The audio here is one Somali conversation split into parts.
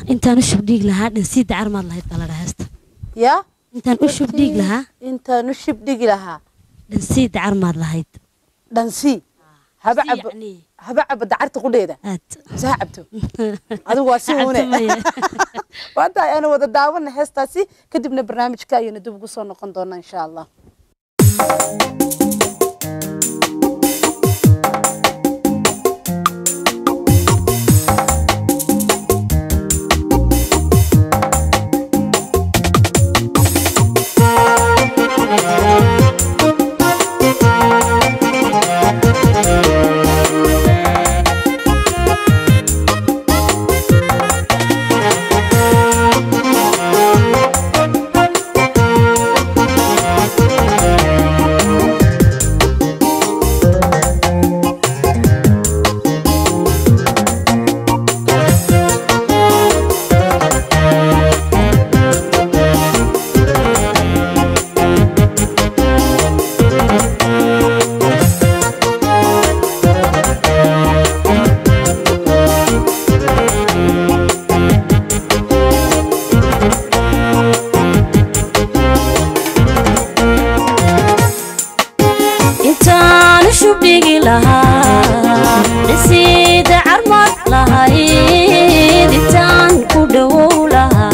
انت نشوف ديق لها نسيت عرمد لها طلع هست يا انت نشوف ديق لها انت نشوف ديق لها نسيت عرمد لها دنسي هبعب يعني هبعب دعرت قليده ساعبته هذا واسيونه وانت انا ودا داون هستاسي كدبنا برنامجka ayayna dib ugu soo noqon doonaa insha Allah نسيت عرمت لها ديتان كدو لها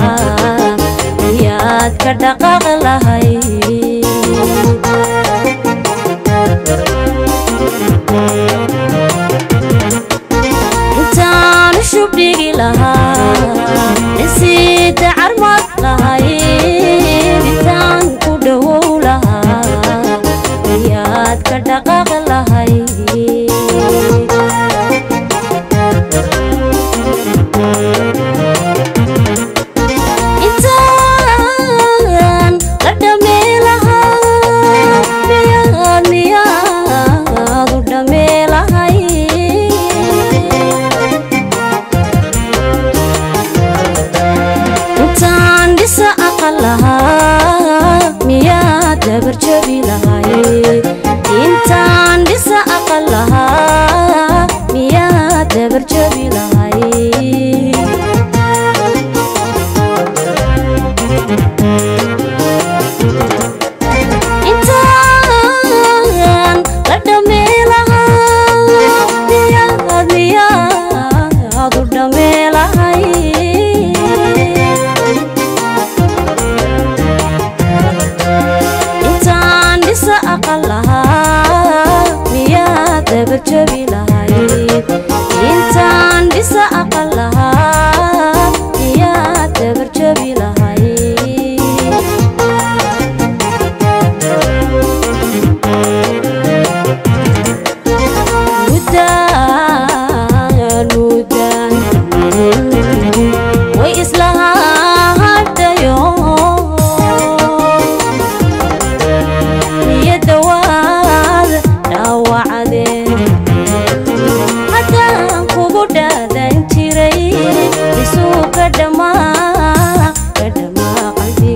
ياد كدقاق لها انتان شوف ديقي لها نسيت عرمت لها ديتان كدو لها ياد كدقاق لها برجبي لهاي إنتان لسا أقلها ميات برجبي لهاي إنتان قدمي لها مياد قدمي لهاي أقلها مياد برجبي لهاي إنتان لسا أقلها مياد برجبي لهاي ودان ودان وإسلها هذا يوم يدوار وعدين حتى كودا دنتري بسوق دما قلبي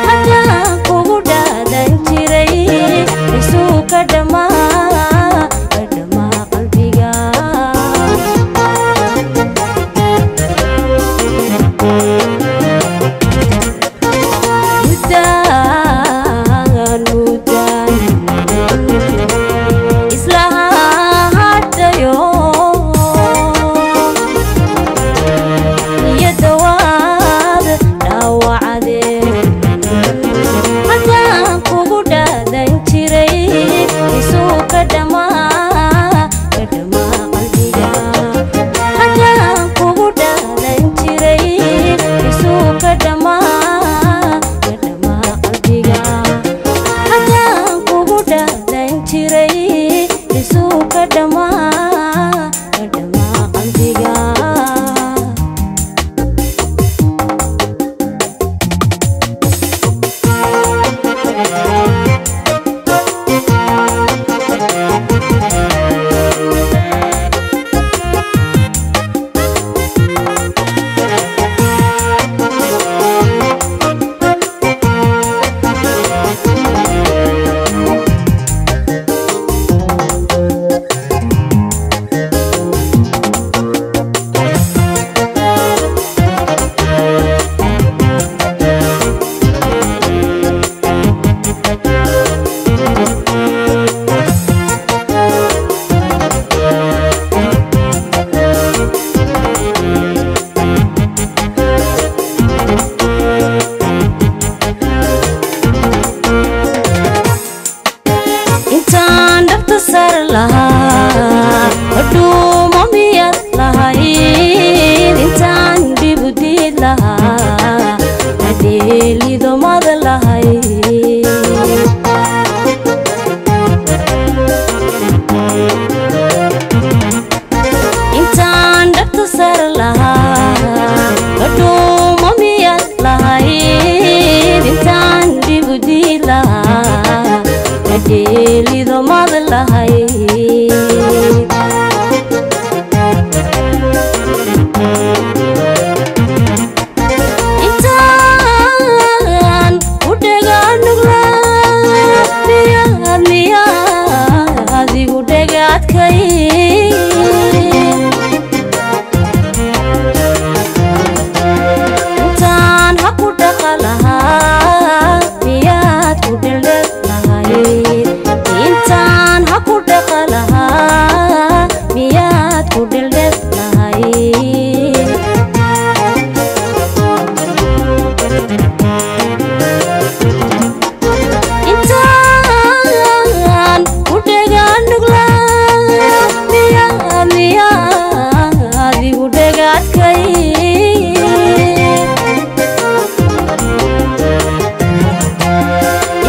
حتى كودا دنتري بسوق دما قلبي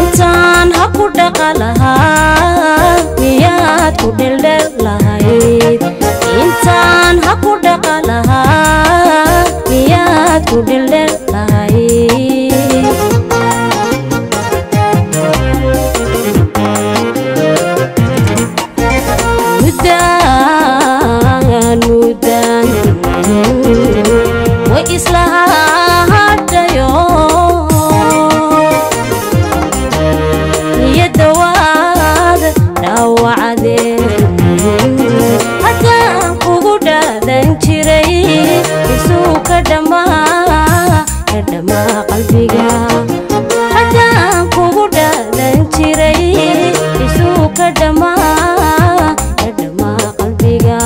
intaan ha ku dhaqalahaa miyaad ku dheldhel lahayd intaan ha ku dhaqalahaa miyaad ku dheldhel lahayd mudaan way islahaadayo niyadawaad dhaawacdeen haddaan kugu dhaadan jiray isuu ka dhammaa qalbiga haddaan kugu dhaadan jiray isuu ka dhammaa qalbiga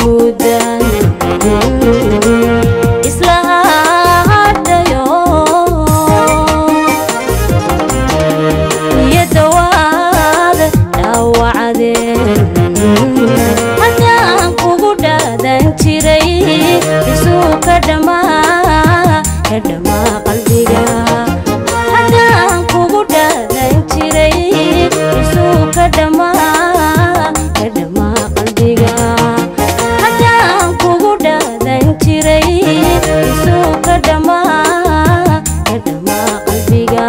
mudaan islahaadayo niyadawaad dhaawacdeen haddaan kugu dhaadan jiray isuu ka dhammaa qalbiga haddaan kugu dhaadan jiray isuu ka dhammaa qalbiga haddaan kugu dhaadan jiray isuu ka dhammaa qalbiga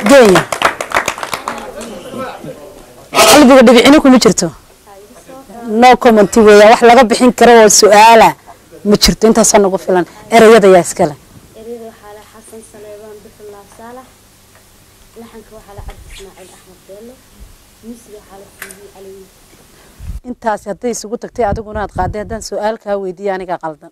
geeya qalbiga dhibicina kuma jirto no comment weeyaa wax laga bixin karo oo su'aala ma jirto intaas nagu filan erayada yaa iskale erayada waxa la xasan saleebaan bixillah saalax laxanka waxa la cabdi ismaaciil axmed beelo musiga waxa la siiyay ali intaas haday isugu tagtay adiguna aad qaaday hadan su'aal ka weydiiyo aniga qaldan